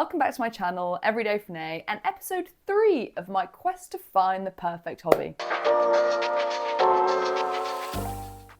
welcome back to my channel, Everyday Frannay, and episode 3 of my quest to find the perfect hobby.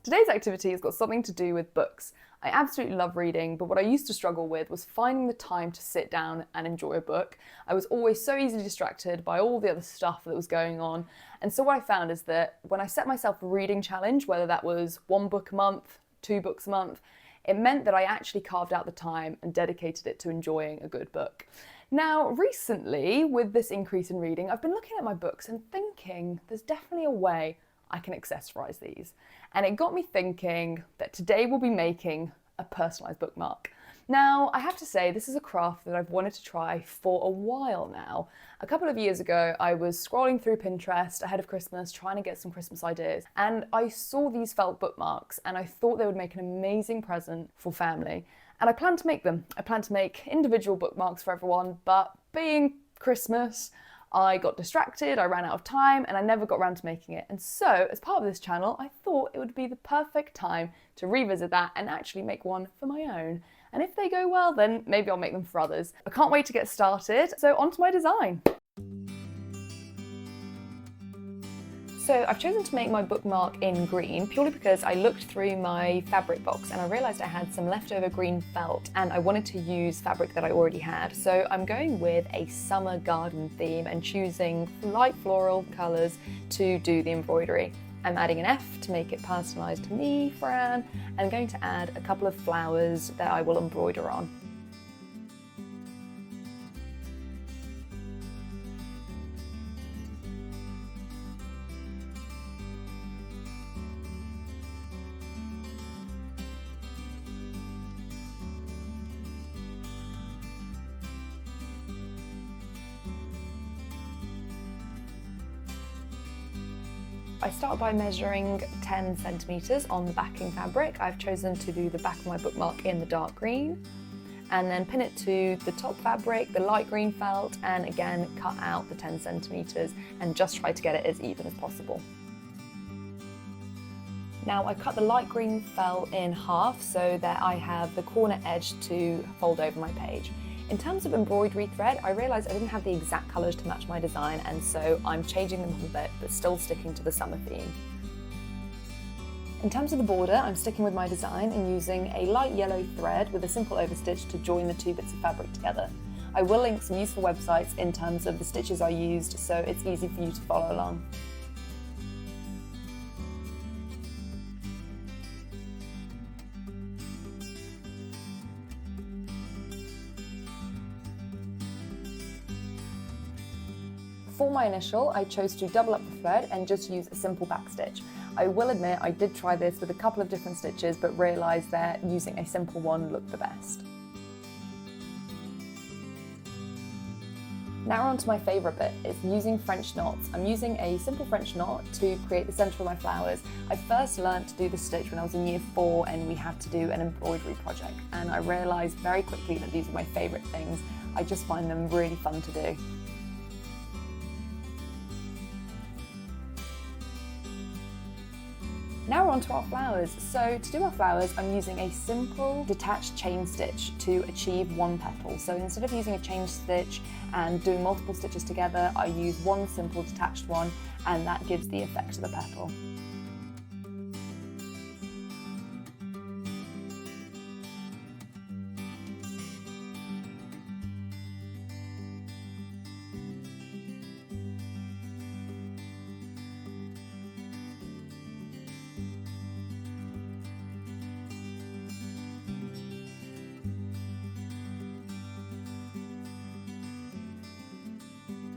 Today's activity has got something to do with books. I absolutely love reading, but what I used to struggle with was finding the time to sit down and enjoy a book. I was always so easily distracted by all the other stuff that was going on. And so what I found is that when I set myself a reading challenge, whether that was 1 book a month, 2 books a month, it meant that I actually carved out the time and dedicated it to enjoying a good book. Now, recently, with this increase in reading, I've been looking at my books and thinking there's definitely a way I can accessorize these. And it got me thinking that today we'll be making a personalized bookmark. Now, I have to say, this is a craft that I've wanted to try for a while now. A couple of years ago, I was scrolling through Pinterest ahead of Christmas, trying to get some Christmas ideas, and I saw these felt bookmarks, and I thought they would make an amazing present for family. And I planned to make them. I planned to make individual bookmarks for everyone, but being Christmas, I got distracted, I ran out of time, and I never got around to making it. And so, as part of this channel, I thought it would be the perfect time to revisit that and actually make one for my own. And if they go well, then maybe I'll make them for others. I can't wait to get started, so on to my design. So I've chosen to make my bookmark in green purely because I looked through my fabric box and I realised I had some leftover green felt and I wanted to use fabric that I already had. So I'm going with a summer garden theme and choosing light floral colours to do the embroidery. I'm adding an F to make it personalised to me, Fran, and I'm going to add a couple of flowers that I will embroider on. I start by measuring 10 centimetres on the backing fabric. I've chosen to do the back of my bookmark in the dark green, and then pin it to the top fabric, the light green felt, and again cut out the 10 centimetres and just try to get it as even as possible. Now I cut the light green felt in half so that I have the corner edge to fold over my page. In terms of embroidery thread, I realised I didn't have the exact colours to match my design, and so I'm changing them a bit, but still sticking to the summer theme. In terms of the border, I'm sticking with my design and using a light yellow thread with a simple overstitch to join the 2 bits of fabric together. I will link some useful websites in terms of the stitches I used, so it's easy for you to follow along. For my initial, I chose to double up the thread and just use a simple back stitch. I will admit I did try this with a couple of different stitches but realised that using a simple one looked the best. Now we're on to my favourite bit, it's using French knots. I'm using a simple French knot to create the centre of my flowers. I first learned to do this stitch when I was in year 4 and we had to do an embroidery project, and I realised very quickly that these are my favourite things. I just find them really fun to do. Now we're on to our flowers. So to do our flowers, I'm using a simple detached chain stitch to achieve 1 petal. So instead of using a chain stitch and doing multiple stitches together, I use 1 simple detached one, and that gives the effect of the petal.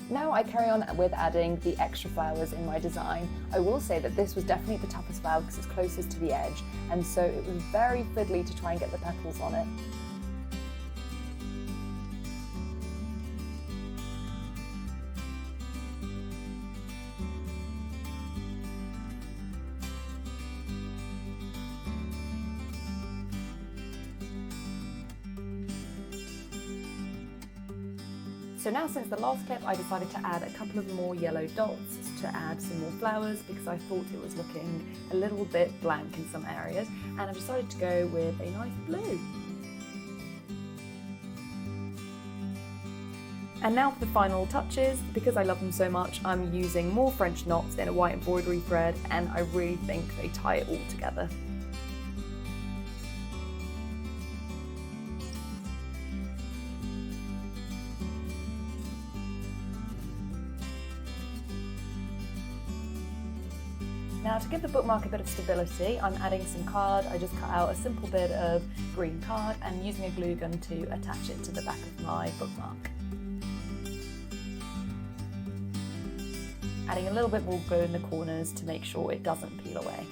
Now I carry on with adding the extra flowers in my design. I will say that this was definitely the toughest flower because it's closest to the edge, and so it was very fiddly to try and get the petals on it. So now, since the last clip, I decided to add a couple of more yellow dots to add some more flowers because I thought it was looking a little bit blank in some areas, and I've decided to go with a nice blue. And now for the final touches. Because I love them so much, I'm using more French knots in a white embroidery thread, and I really think they tie it all together. Now to give the bookmark a bit of stability, I'm adding some card. I just cut out a simple bit of green card and using a glue gun to attach it to the back of my bookmark. Adding a little bit more glue in the corners to make sure it doesn't peel away.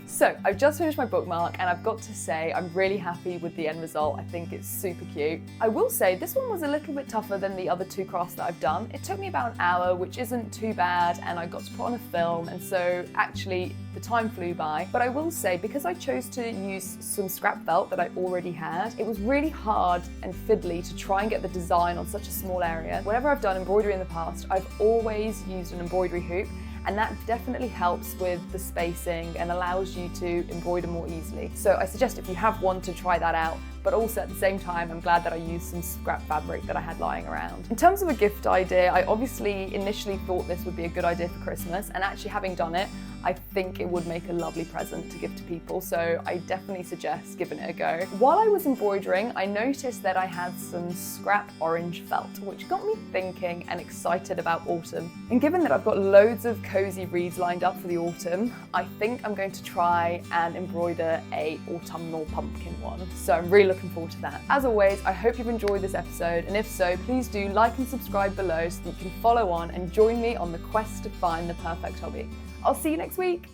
So I've just finished my bookmark and I've got to say I'm really happy with the end result. I think it's super cute. I will say this one was a little bit tougher than the other two crafts that I've done. It took me about an hour, which isn't too bad, and I got to put on a film, and so actually the time flew by. But I will say, because I chose to use some scrap felt that I already had, it was really hard and fiddly to try and get the design on such a small area. Whenever I've done embroidery in the past, I've always used an embroidery hoop, and that definitely helps with the spacing and allows you to embroider more easily. So I suggest if you have one to try that out, but also at the same time, I'm glad that I used some scrap fabric that I had lying around. In terms of a gift idea, I obviously initially thought this would be a good idea for Christmas, and actually having done it, I think it would make a lovely present to give to people, so I definitely suggest giving it a go. While I was embroidering, I noticed that I had some scrap orange felt, which got me thinking and excited about autumn. And given that I've got loads of cozy reads lined up for the autumn, I think I'm going to try and embroider a autumnal pumpkin one. So I'm really looking forward to that. As always, I hope you've enjoyed this episode, and if so, please do like and subscribe below so that you can follow on and join me on the quest to find the perfect hobby. I'll see you next week.